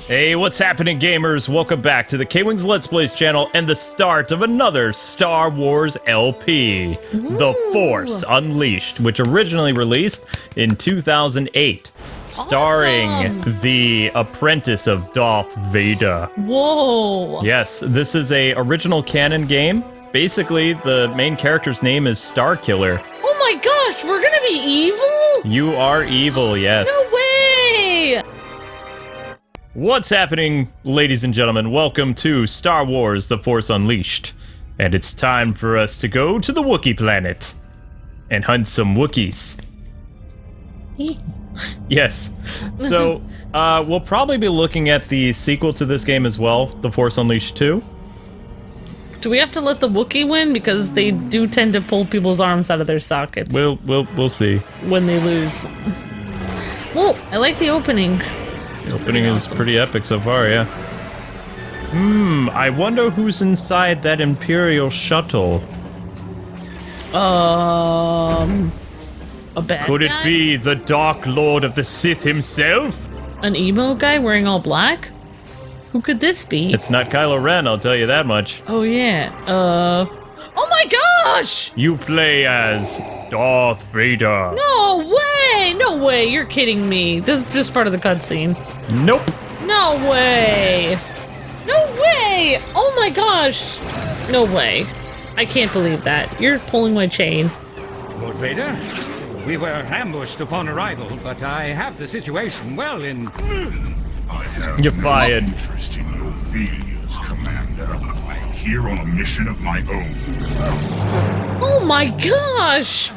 Hey, what's happening, gamers? Welcome back to the KwingsLetsPlays channel and the start of another Star Wars LP, The Force Unleashed, which originally released in 2008, starring the Apprentice of Darth Vader. Whoa! Yes, this is a original canon game. Basically, the main character's name is Starkiller. Oh my gosh, we're gonna be evil? You are evil, yes. No way! What's happening, ladies and gentlemen? Welcome to Star Wars The Force Unleashed. And it's time for us to go to the Wookiee planet and hunt some Wookiees. Yes. So, we'll probably be looking at the sequel to this game as well, The Force Unleashed 2. Do we have to let the Wookiee win? Because they do tend to pull people's arms out of their sockets. We'll see. When they lose. Well, I like the opening. The opening is pretty epic so far, yeah. I wonder who's inside that Imperial shuttle. A bad Could it guy? be the Dark Lord of the Sith himself? An emo guy wearing all black? Who could this be? It's not Kylo Ren, I'll tell you that much. Oh yeah, oh my gosh! You play as Darth Vader. No way, you're kidding me. This is just part of the cutscene. Nope. No way! Oh my gosh! No way. I can't believe that. You're pulling my chain. Lord Vader, we were ambushed upon arrival, but I have the situation well in... I have You're fired. no interest in your failures, Commander. I am here on a mission of my own. Oh my gosh!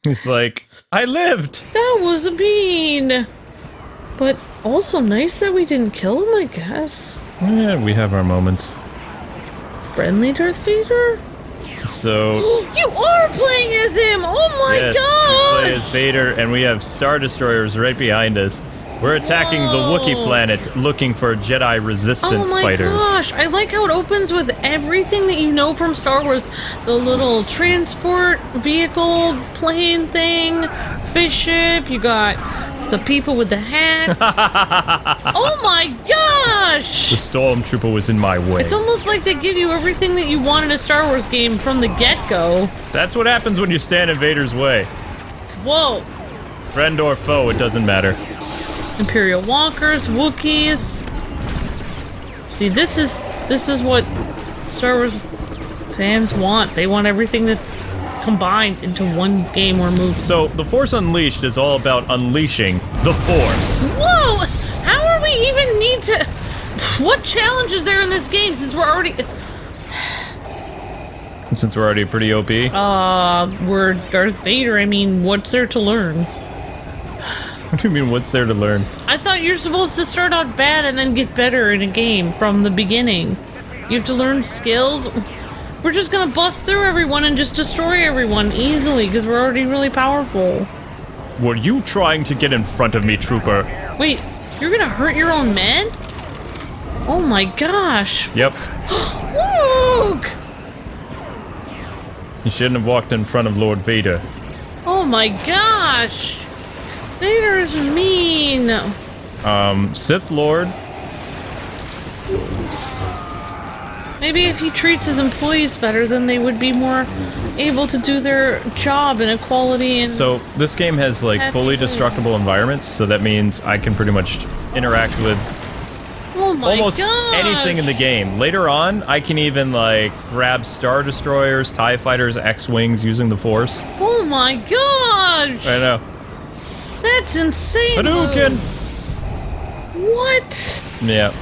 He's like, I lived. That was mean. But also nice that we didn't kill him, I guess. Yeah, we have our moments. Friendly Darth Vader? So, You are playing as him! Oh my yes, we gosh! play as Vader, and we have Star Destroyers right behind us. We're attacking the Wookiee planet, looking for Jedi resistance fighters. Oh my gosh, I like how it opens with everything that you know from Star Wars. The little transport vehicle plane thing, spaceship, you got the people with the hats. Oh my gosh! The Stormtrooper was in my way. It's almost like they give you everything that you want in a Star Wars game from the get-go. That's what happens when you stand in Vader's way. Whoa. Friend or foe, it doesn't matter. Imperial walkers, Wookiees. See, this is what Star Wars fans want. They want everything that combined into one game or movie. So, The Force Unleashed is all about unleashing the Force. Whoa! How are we even need to... What challenge is there in this game since we're already... Since we're already pretty OP. We're Darth Vader. I mean, what's there to learn? What do you mean, what's there to learn? I thought you're supposed to start out bad and then get better in a game from the beginning. You have to learn skills. We're just gonna bust through everyone and just destroy everyone easily because we're already really powerful. Were you trying to get in front of me, Trooper? Wait, you're gonna hurt your own men? Oh my gosh. Yep. Luke! You shouldn't have walked in front of Lord Vader. Oh my gosh. Vader is mean. Sith Lord. Maybe if he treats his employees better, then they would be more able to do their job in equality and... So, this game has, like, fully destructible environments, so that means I can pretty much interact with almost anything in the game. Later on, I can even, like, grab Star Destroyers, TIE Fighters, X-Wings using the Force. Oh my gosh! I know. That's insane! Hadouken! What? Yeah.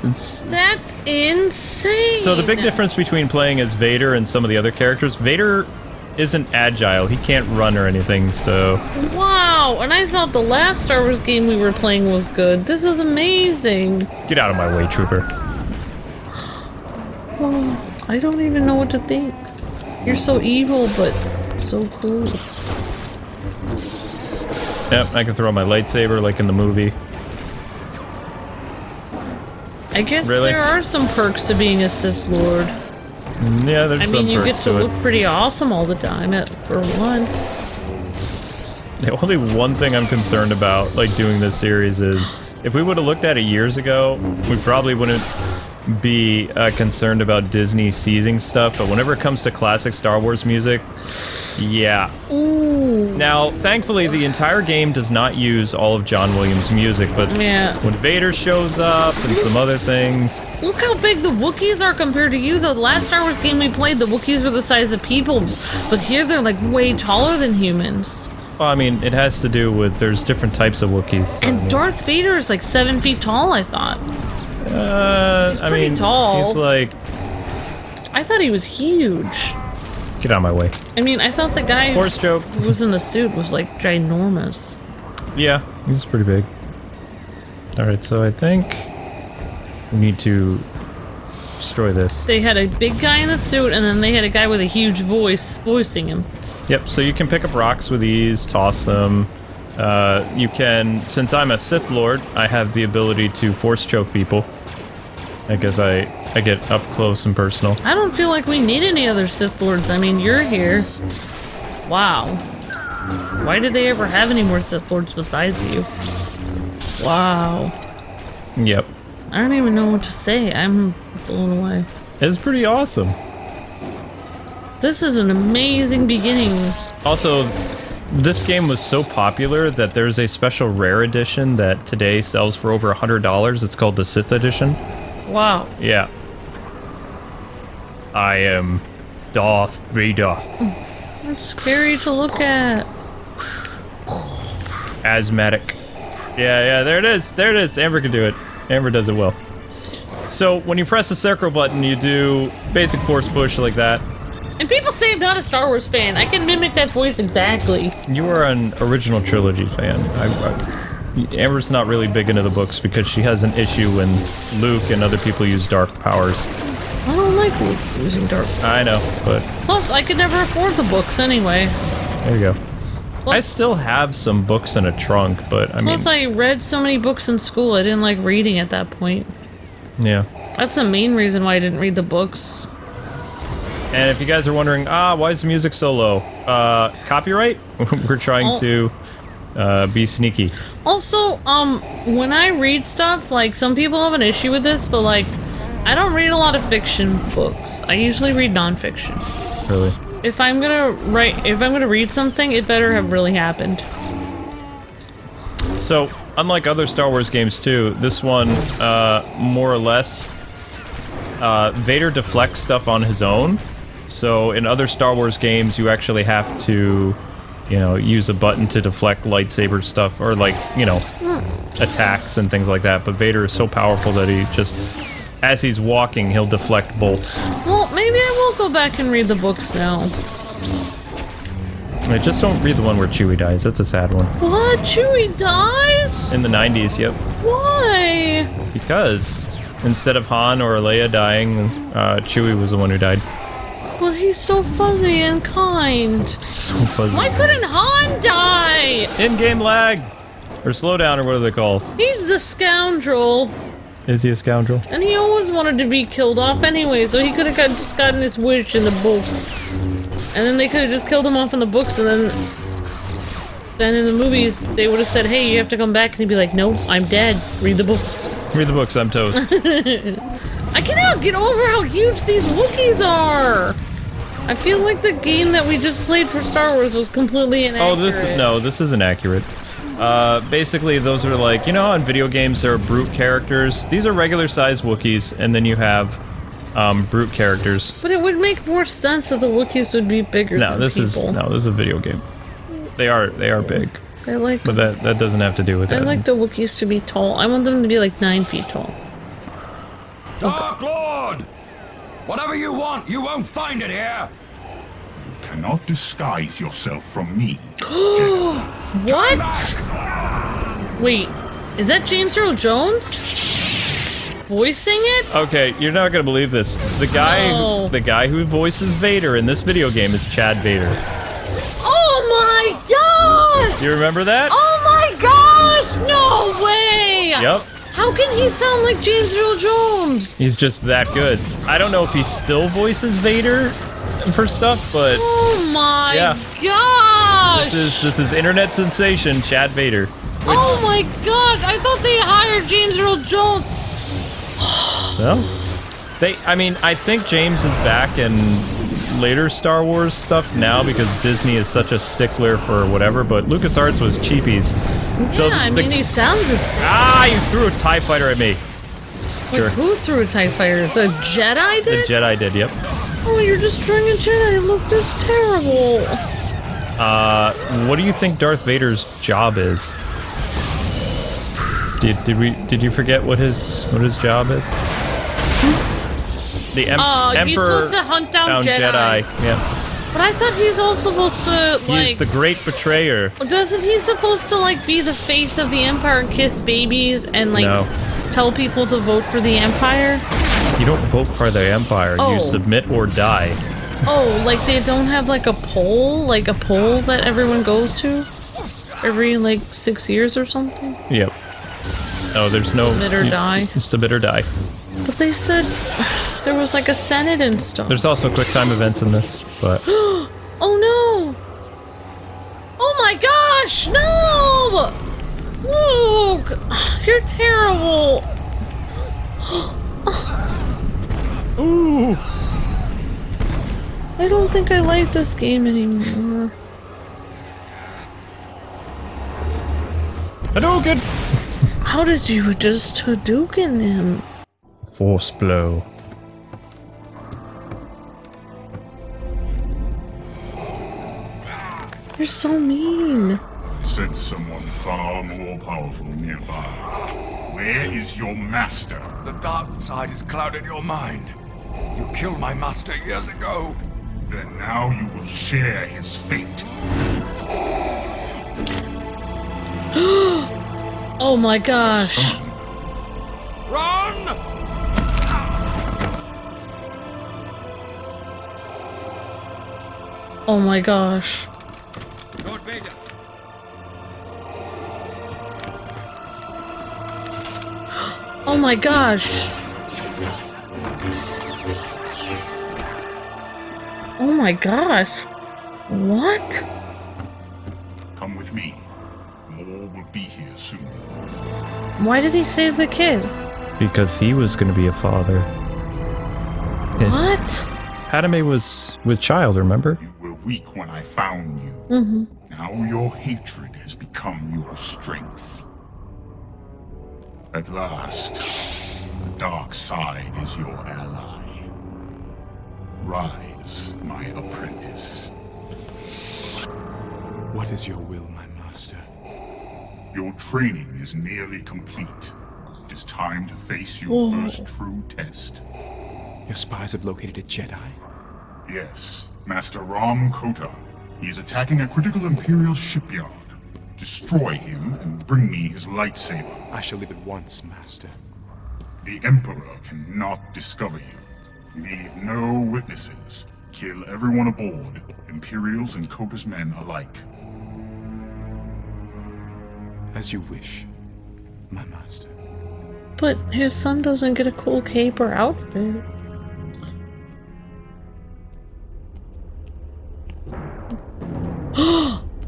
That's insane! So the big difference between playing as Vader and some of the other characters, Vader isn't agile. He can't run or anything, so... Wow, and I thought the last Star Wars game we were playing was good. This is amazing. Get out of my way, Trooper. Oh, I don't even know what to think. You're so evil, but so cool. Yep, I can throw my lightsaber like in the movie. I guess Really? there are some perks to being a Sith Lord. Yeah, there's I some mean, you get perks to to look it. pretty awesome all the time, for one. The only one thing I'm concerned about, like, doing this series is If we would have looked at it years ago, we probably wouldn't be concerned about Disney seizing stuff, but whenever it comes to classic Star Wars music, yeah. Ooh. Now, thankfully, the entire game does not use all of John Williams' music, but when Vader shows up and some other things... Look how big the Wookiees are compared to you, though. The last Star Wars game we played, the Wookiees were the size of people, but here they're, like, way taller than humans. Well, I mean, it has to do with there's different types of Wookiees. So, and Darth Vader is, like, 7 feet tall, I thought. He's pretty tall. He's like... I thought he was huge. Get out of my way. I mean, I thought the guy Horse joke. who was in the suit was, like, ginormous. Yeah, he's pretty big. Alright, so I think we need to destroy this. They had a big guy in the suit, and then they had a guy with a huge voice voicing him. Yep, so you can pick up rocks with ease, toss them. You can, since I'm a Sith Lord, I have the ability to force choke people. I guess I get up close and personal. I don't feel like we need any other Sith Lords. I mean, you're here. Wow. Why did they ever have any more Sith Lords besides you? Wow. Yep. I don't even know what to say. I'm blown away. It's pretty awesome. This is an amazing beginning. Also, this game was so popular that there's a special rare edition that today sells for over $100. It's called the Sith Edition. Wow. Yeah. I am Darth Vader. That's scary to look at. Asthmatic. Yeah, there it is. There it is. Amber can do it. Amber does it well. So when you press the circle button, you do basic force push like that. And people say I'm not a Star Wars fan. I can mimic that voice exactly. You are an original trilogy fan. Amber's not really big into the books because she has an issue when Luke and other people use dark powers. I don't like Luke using dark powers. I know, but... Plus, I could never afford the books anyway. There you go. Plus, I still have some books in a trunk, but I mean... Plus, I read so many books in school, I didn't like reading at that point. Yeah. That's the main reason why I didn't read the books. And if you guys are wondering, why is the music so low? Copyright? We're trying to be sneaky. Also, when I read stuff, like, some people have an issue with this, but, like, I don't read a lot of fiction books. I usually read nonfiction. Really? If I'm gonna read something, it better have really happened. So, unlike other Star Wars games too, this one, more or less, Vader deflects stuff on his own. So in other Star Wars games, you actually have to, you know, use a button to deflect lightsaber stuff, or like, you know, attacks and things like that. But Vader is so powerful that he just, as he's walking, he'll deflect bolts. Well, maybe I will go back and read the books now. Just don't read the one where Chewie dies. That's a sad one. What? Chewie dies? In the 90s, yep. Why? Because instead of Han or Leia dying, Chewie was the one who died. But he's so fuzzy and kind. So fuzzy. Why couldn't Han die? In-game lag! Or slowdown, or what are they called? He's the scoundrel. Is he a scoundrel? And he always wanted to be killed off anyway, so he could have just gotten his wish in the books. And then they could have just killed him off in the books, and then in the movies, they would have said, hey, you have to come back, and he'd be like, no, I'm dead. Read the books. Read the books, I'm toast. I cannot get over how huge these Wookiees are! I feel like the game that we just played for Star Wars was completely inaccurate. Oh, this isn't accurate. Basically, those are like, you know how in video games there are brute characters? These are regular-sized Wookiees, and then you have brute characters. But it would make more sense that the Wookiees would be bigger than this people. is a video game. They are big. I like But that doesn't have to do with that. I like the Wookiees to be tall. I want them to be like 9 feet tall. Dark Lord! Whatever you want, you won't find it here! You cannot disguise yourself from me. What? Wait, is that James Earl Jones? Voicing it? Okay, you're not gonna believe this. The guy who voices Vader in this video game is Chad Vader. Oh my god! You remember that? Oh my gosh! No way! Yep. How can he sound like James Earl Jones? He's just that good. I don't know if he still voices Vader for stuff, but oh my yeah. gosh! This is internet sensation Chad Vader. Oh my gosh! I thought they hired James Earl Jones. Well, I think James is back in later Star Wars stuff now because Disney is such a stickler for whatever, but LucasArts was cheapies. So Yeah, he sounds the same. Ah, you threw a TIE fighter at me. Wait, Sure. who threw a TIE fighter? The Jedi did? The Jedi did, yep. Oh, you're destroying a Jedi. Look, this terrible. What do you think Darth Vader's job is? Did you forget what his job is? The Emperor. He's supposed to hunt down Jedis. Yeah. But I thought he's also supposed to, like... He's the great betrayer. Doesn't he supposed to, like, be the face of the Empire and kiss babies and, like, tell people to vote for the Empire? You don't vote for the Empire. Oh. You submit or die. Oh, like they don't have, like, a poll? Like, a poll that everyone goes to? Every, like, 6 years or something? Yep. Oh, there's no... Submit or die. Submit or die. But they said there was, like, a Senate and stuff. There's also quick time events in this, but... Oh, no! Oh, my gosh! No! Luke! You're terrible! Ooh! I don't think I like this game anymore. Hadouken! How did you just Hadouken him? Force blow. You're so mean. Sense someone far more powerful nearby. Where is your master? The dark side has clouded your mind. You killed my master years ago. Then now you will share his fate. Oh my gosh. Run! Oh my gosh. Lord Vader. Oh my gosh. Oh my gosh. What? Come with me. More will be here soon. Why did he save the kid? Because he was going to be a father. What? Padme was with child, remember? You were weak when I found you. Mm-hmm. Now your hatred has become your strength. At last, the dark side is your ally. Rise, my apprentice. What is your will, my master? Your training is nearly complete. It is time to face your first true test. Your spies have located a Jedi? Yes, Master Kota. He is attacking a critical Imperial shipyard. Destroy him and bring me his lightsaber. I shall leave at once, master. The Emperor cannot discover you. Leave no witnesses. Kill everyone aboard, Imperials and Kota's men alike. As you wish, my master. But his son doesn't get a cool cape or outfit.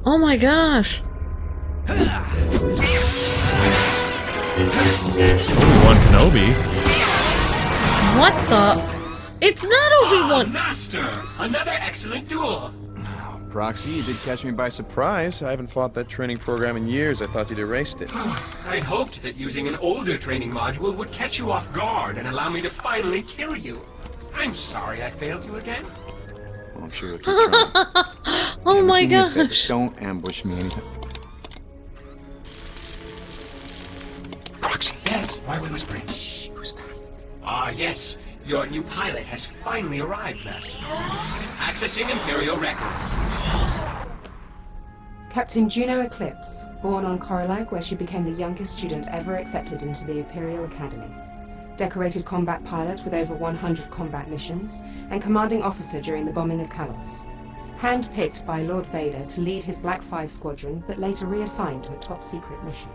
Oh my gosh! Obi-Wan Kenobi. What the? It's not Obi-Wan! Master! Another excellent duel! Proxy, you did catch me by surprise. I haven't fought that training program in years. I thought you'd erased it. I'd hoped that using an older training module would catch you off guard and allow me to finally kill you. I'm sorry I failed you again. Well, I'm sure you'll keep trying. Oh my Do me a favor, gosh! don't ambush me anytime. Proxy! Yes, why are we whispering? Shh, who's that? Ah, yes. Your new pilot has finally arrived, Master. Accessing Imperial records. Captain Juno Eclipse, born on Prologue, where she became the youngest student ever accepted into the Imperial Academy. Decorated combat pilot with over 100 combat missions, and commanding officer during the bombing of Kalos. Hand-picked by Lord Vader to lead his Black 5 squadron, but later reassigned to a top-secret mission.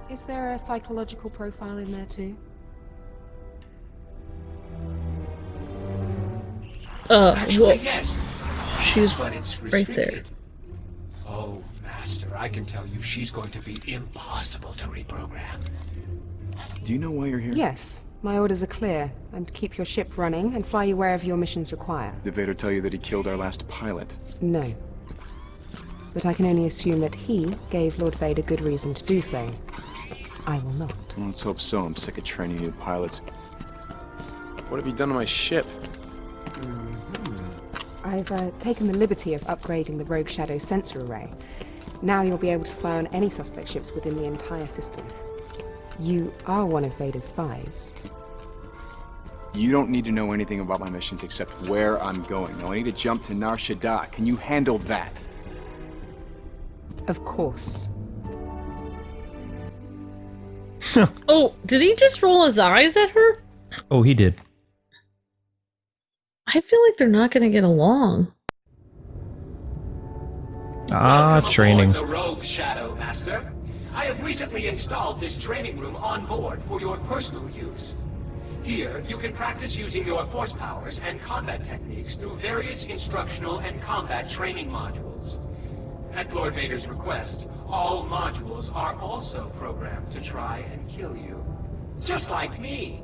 Is there a psychological profile in there too? Actually, well, yes. she's But it's right there. restricted. Oh, Master, I can tell you she's going to be impossible to reprogram. Do you know why you're here? Yes, my orders are clear. I'm to keep your ship running and fly you wherever your missions require. Did Vader tell you that he killed our last pilot? No. But I can only assume that he gave Lord Vader good reason to do so. I will not. Well, let's hope so. I'm sick of training new pilots. What have you done to my ship? I've taken the liberty of upgrading the Rogue Shadow sensor array. Now you'll be able to spy on any suspect ships within the entire system. You are one of Vader's spies. You don't need to know anything about my missions except where I'm going. Now I need to jump to Nar Shaddaa. Can you handle that? Of course. Oh, did he just roll his eyes at her? Oh, he did. I feel like they're not going to get along. Welcome Training. aboard the Rogue Shadow, Master. I have recently installed this training room on board for your personal use. Here, you can practice using your force powers and combat techniques through various instructional and combat training modules. At Lord Vader's request, all modules are also programmed to try and kill you. Just like me.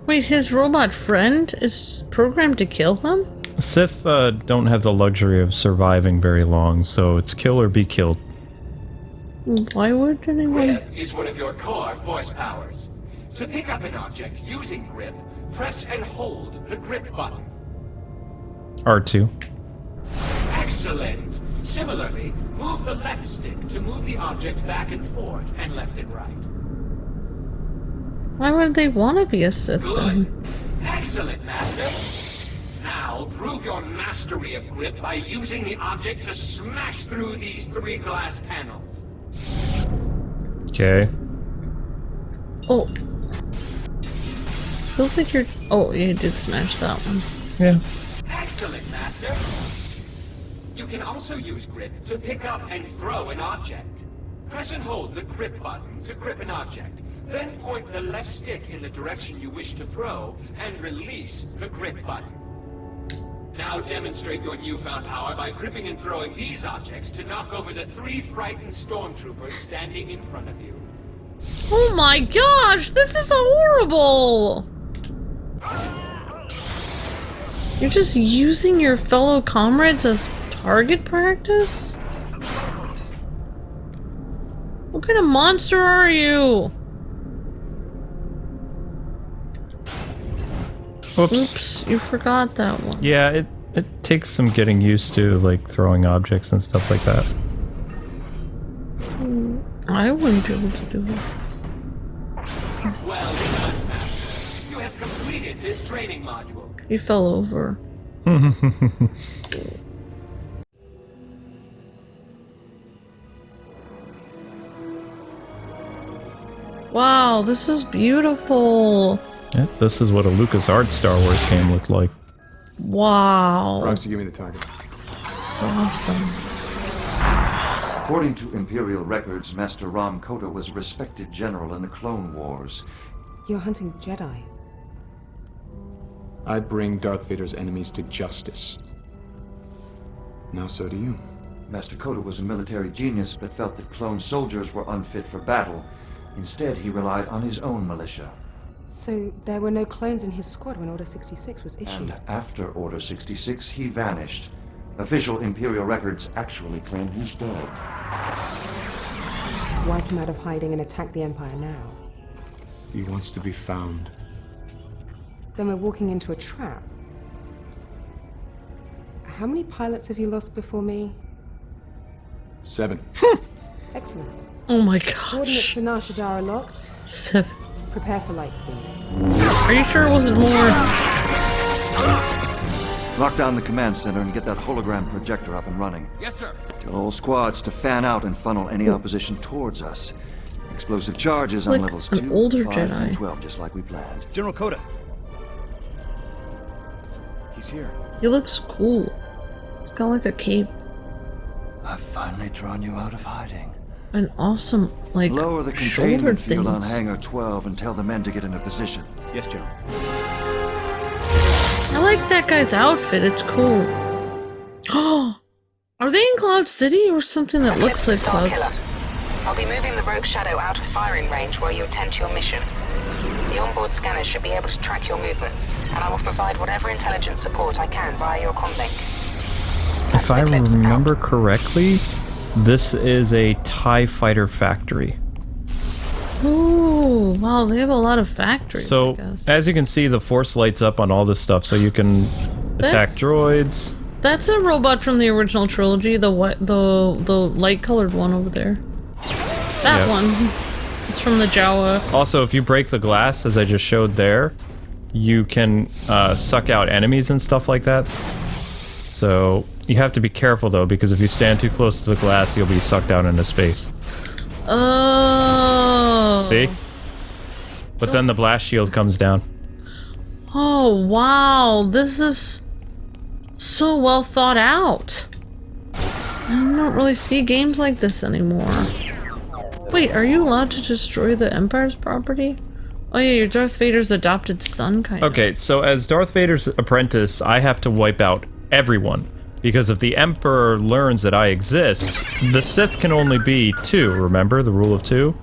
Wait, his robot friend is programmed to kill him? Sith don't have the luxury of surviving very long, so it's kill or be killed. Why would anyone... Grip is one of your core force powers. To pick up an object using grip, press and hold the grip button. R2. Excellent! Similarly, move the left stick to move the object back and forth and left and right. Why would they want to be a Sith Good. then? Excellent, Master! Now, prove your mastery of grip by using the object to smash through these 3 glass panels. Okay. Oh. Feels like you're... Oh, you did smash that one. Yeah. Excellent, Master! You can also use grip to pick up and throw an object. Press and hold the grip button to grip an object. Then point the left stick in the direction you wish to throw and release the grip button. Now demonstrate your newfound power by gripping and throwing these objects to knock over the 3 frightened stormtroopers standing in front of you. Oh my gosh, this is horrible! You're just using your fellow comrades as target practice? What kind of monster are you? Oops. Oops, you forgot that one. Yeah, it takes some getting used to, like, throwing objects and stuff like that. I wouldn't be able to do it. Well done, Master. You have completed this training module. You fell over. Wow, this is beautiful. Yeah, this is what a LucasArts Star Wars game looked like. Wow. Roxy, give me the target. This is awesome. According to Imperial records, Master Ram Kota was a respected general in the Clone Wars. You're hunting Jedi. I bring Darth Vader's enemies to justice. Now so do you. Master Kota was a military genius, but felt that clone soldiers were unfit for battle. Instead, he relied on his own militia. So there were no clones in his squad when Order 66 was issued. And after Order 66, he vanished. Official Imperial records actually claim he's dead. Why come out of hiding and attack the Empire now? He wants to be found. Then we're walking into a trap. How many pilots have you lost before me? 7. Excellent. Oh my Coordinates gosh. for Nar Shaddaa are locked. 7. Prepare for light speed. Are you sure it wasn't more? Lock down the command center and get that hologram projector up and running. Yes, sir. Tell all squads to fan out and funnel any opposition towards us. Explosive charges on Like levels an 2, older 5, Jedi. and 12, just like we planned. General Kota. He's here. He looks cool. He's got like a cape. I've finally drawn you out of hiding. An awesome, like, Lower the shoulder containment field on things. Hangar 12 and tell the men to get into position. Yes, General. I like that guy's outfit. It's cool. Oh, Are they in Cloud City or something that looks like Cloud City? I'll be moving the rogue shadow out of firing range while you attend to your mission. The onboard scanners should be able to track your movements, and I will provide whatever intelligence support I can via your comlink. If I remember correctly, this is a TIE fighter factory. Ooh, wow, they have a lot of factories, So, I guess. as you can see, the Force lights up on all this stuff, so you can attack droids. That's a robot from the original trilogy, the light-colored one over there. That one. It's from the Jawa. Also, if you break the glass, as I just showed there, you can suck out enemies and stuff like that. So, you have to be careful, though, because if you stand too close to the glass, you'll be sucked out into space. Oh. See? But then the blast shield comes down. Oh, wow. This is so well thought out. I don't really see games like this anymore. Wait, are you allowed to destroy the Empire's property? Oh yeah, you're Darth Vader's adopted son, kind of. Okay, so as Darth Vader's apprentice, I have to wipe out everyone. Because if the Emperor learns that I exist, the Sith can only be 2, remember? The rule of 2?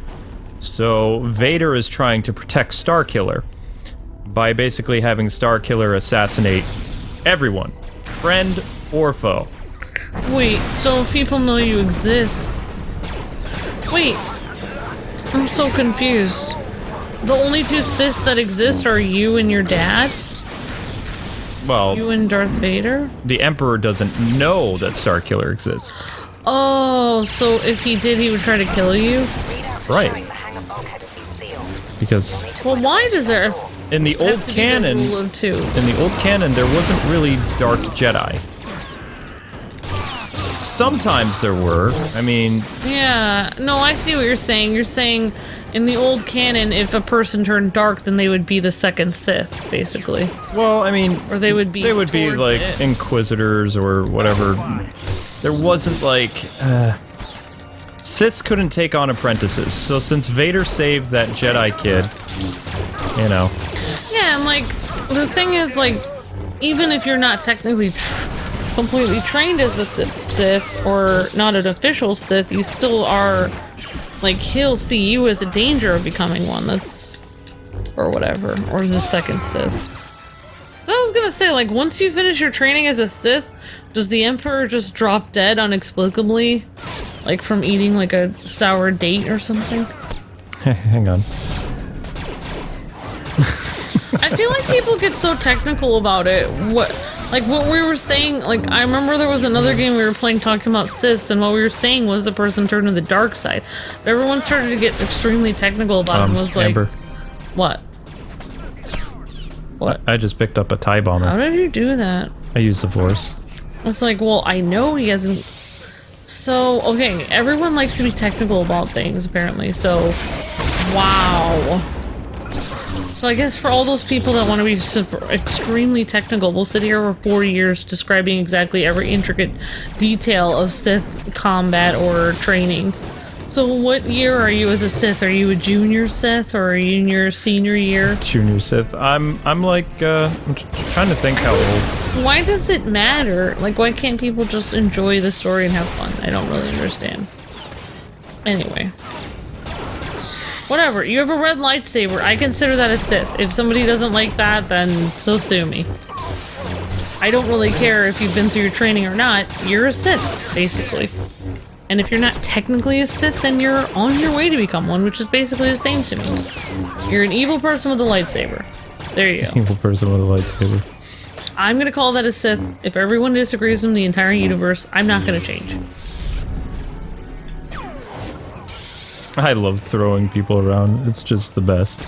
So Vader is trying to protect Starkiller by basically having Starkiller assassinate everyone, friend or foe. Wait, so if people know you exist... Wait, I'm so confused. The only 2 Siths that exist are you and your dad? Well, you and Darth Vader? The Emperor doesn't know that Starkiller exists. Oh, so if he did, he would try to kill you? Right. Because... Well, why does there... In the old canon... In the old canon, there wasn't really dark Jedi. Sometimes there were. I mean... Yeah, no, I see what you're saying. You're saying in the old canon, if a person turned dark, then they would be the second Sith, basically. Well, I mean... Or they would be like it. Inquisitors or whatever. There wasn't like... Siths couldn't take on apprentices, so since Vader saved that Jedi kid, you know... Yeah, and like, the thing is, like, even if you're not technically completely trained as a Sith, or not an official Sith, you still are, like, he'll see you as a danger of becoming one, that's... or whatever, or the second Sith. So I was gonna say, like, once you finish your training as a Sith, does the Emperor just drop dead inexplicably? Like from eating like a sour date or something? Hang on. I feel like people get so technical about it. What we were saying, like, I remember there was another game we were playing talking about Siths, and what we were saying was the person turned to the dark side. But everyone started to get extremely technical about it and was like... Amber. What? What? I just picked up a TIE bomber. How did you do that? I used the Force. It's like, well, I know he hasn't... So, okay, everyone likes to be technical about things, apparently, so... Wow. So I guess for all those people that want to be super, extremely technical, we'll sit here for 4 years describing exactly every intricate detail of Sith combat or training. So what year are you as a Sith? Are you a junior Sith, or are you in your senior year? Junior Sith. I'm like, I'm trying to think how old. Why does it matter? Like, why can't people just enjoy the story and have fun? I don't really understand. Anyway. Whatever, you have a red lightsaber. I consider that a Sith. If somebody doesn't like that, then so sue me. I don't really care if you've been through your training or not. You're a Sith, basically. And if you're not technically a Sith, then you're on your way to become one, which is basically the same to me. You're an evil person with a lightsaber. There you go. Evil person with a lightsaber. I'm gonna call that a Sith. If everyone disagrees in the entire universe, I'm not gonna change. I love throwing people around. It's just the best.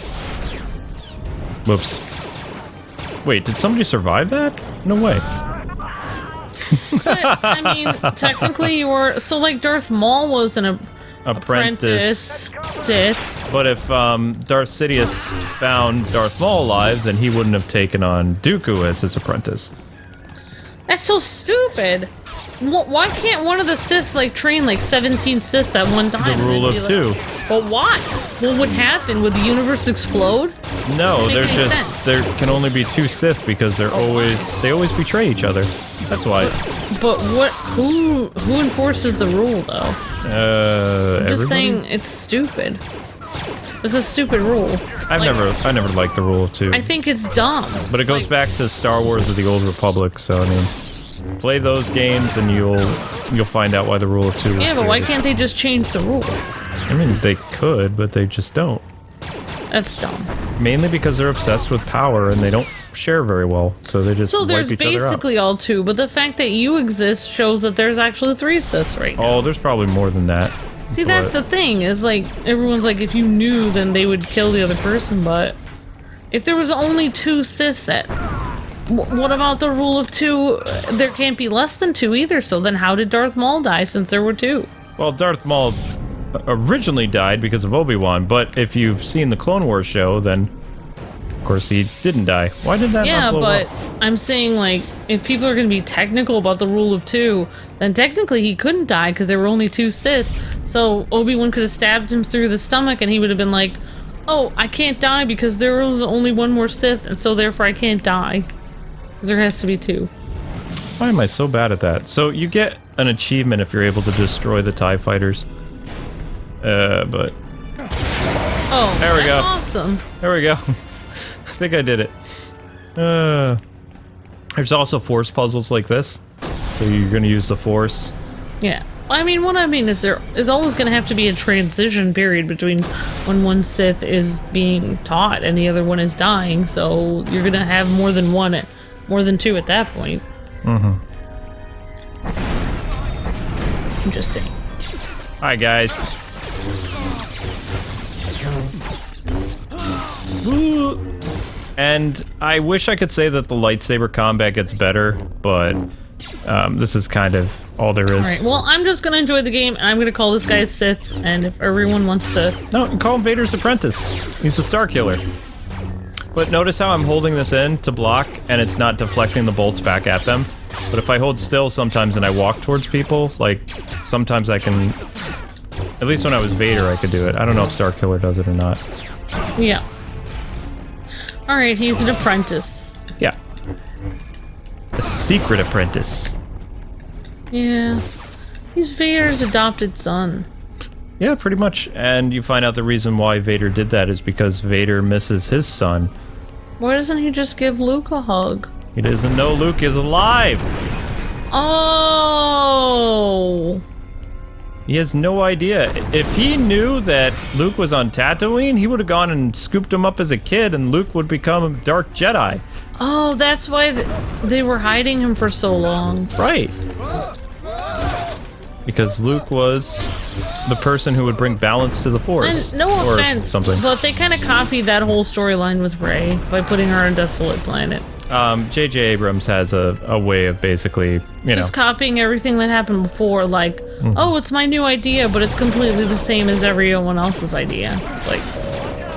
Whoops. Wait, did somebody survive that? No way. But, I mean, technically you were... So, like, Darth Maul was an apprentice Sith. But if Darth Sidious found Darth Maul alive, then he wouldn't have taken on Dooku as his apprentice. That's so stupid. Why can't one of the Siths like train like 17 Siths at one time? The rule of two. But why? What would happen? Would the universe explode? No, there can only be 2 Sith because they always betray each other. That's why. But who enforces the rule though? I'm just saying it's stupid. It's a stupid rule. I never liked the rule of 2. I think it's dumb. But it goes back to Star Wars of the Old Republic, so I mean, play those games and you'll find out why the rule of 2 was Yeah, but why created. can't they just change the rule? I mean, they could, but they just don't. That's dumb. Mainly because they're obsessed with power and they don't share very well, so they just So wipe there's each other out. basically all 2, but the fact that you exist shows that there's actually 3 Siths right now. Oh, there's probably more than that. See, that's the thing, is like, everyone's like, if you knew, then they would kill the other person, but if there was only 2 Siths, what about the rule of 2? There can't be less than 2 either, so then how did Darth Maul die since there were 2? Well, Darth Maul originally died because of Obi-Wan, but if you've seen the Clone Wars show, then of course he didn't die. Why did that not blow but up? I'm saying, like, if people are going to be technical about the rule of 2, then technically he couldn't die because there were only 2 Sith. So Obi-Wan could have stabbed him through the stomach and he would have been like, oh, I can't die because there was only one more Sith, and so therefore I can't die. Because there has to be 2. Why am I so bad at that? So you get an achievement if you're able to destroy the TIE fighters. But... Oh, there we go. Awesome. There we go. I think I did it. There's also Force puzzles like this. So you're going to use the Force. Yeah. I mean, what I mean is there is always going to have to be a transition period between when one Sith is being taught and the other one is dying, so you're going to have more than 2 at that point. Mm-hmm. I'm just saying. Hi, guys. And I wish I could say that the lightsaber combat gets better, but this is kind of all there is. Alright, well, I'm just gonna enjoy the game, and I'm gonna call this guy Sith, and if everyone wants to... No, call him Vader's Apprentice. He's a Star Killer. But notice how I'm holding this in to block, and it's not deflecting the bolts back at them. But if I hold still sometimes and I walk towards people, like, sometimes I can... At least when I was Vader, I could do it. I don't know if Star Killer does it or not. Yeah. Alright, he's an apprentice. Yeah. A secret apprentice. Yeah. He's Vader's adopted son. Yeah, pretty much. And you find out the reason why Vader did that is because Vader misses his son. Why doesn't he just give Luke a hug? He doesn't know Luke is alive! Oh! He has no idea. If he knew that Luke was on Tatooine, he would have gone and scooped him up as a kid, and Luke would become a Dark Jedi. Oh, that's why they were hiding him for so long. Right. Because Luke was the person who would bring balance to the Force. And no offense, something. but they kind of copied that whole storyline with Rey by putting her on a desolate planet. J.J. Abrams has a way of basically, just copying everything that happened before, like, oh, it's my new idea, but it's completely the same as everyone else's idea. It's like,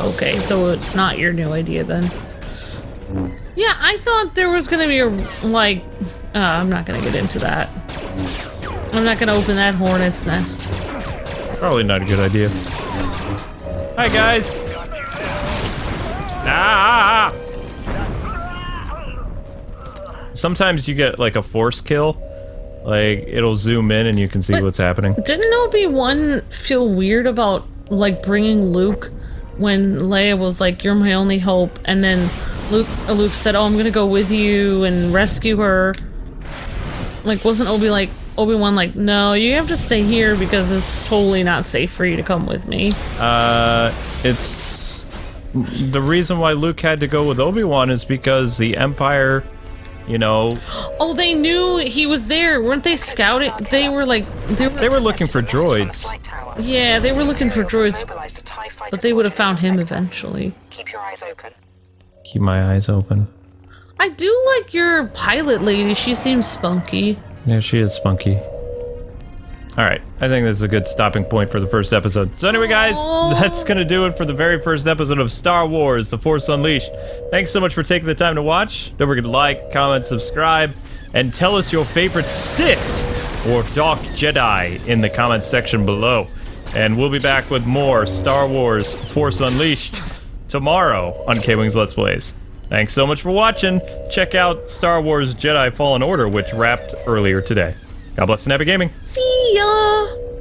okay, so it's not your new idea then. Yeah, I thought there was gonna be a, like, I'm not gonna get into that. I'm not gonna open that hornet's nest. Probably not a good idea. Hi, guys! Ah! Sometimes you get, like, a Force kill. Like, it'll zoom in and you can see what's happening. Didn't Obi-Wan feel weird about, like, bringing Luke when Leia was like, you're my only hope, and then Luke said, oh, I'm gonna go with you and rescue her? Like, wasn't Obi-Wan like, no, you have to stay here because it's totally not safe for you to come with me? It's... The reason why Luke had to go with Obi-Wan is because the Empire... You know... Oh, they knew he was there. Weren't they scouting? They were like... They were looking for droids. Yeah, they were looking for droids. But they would have found him eventually. Keep your eyes open. Keep my eyes open. I do like your pilot lady. She seems spunky. Yeah, she is spunky. Alright, I think this is a good stopping point for the first episode. So anyway, guys, that's gonna do it for the very first episode of Star Wars: The Force Unleashed. Thanks so much for taking the time to watch. Don't forget to like, comment, subscribe, and tell us your favorite Sith or Dark Jedi in the comments section below. And we'll be back with more Star Wars Force Unleashed tomorrow on Kwings Let's Plays. Thanks so much for watching. Check out Star Wars Jedi Fallen Order, which wrapped earlier today. God bless and happy gaming. See ya!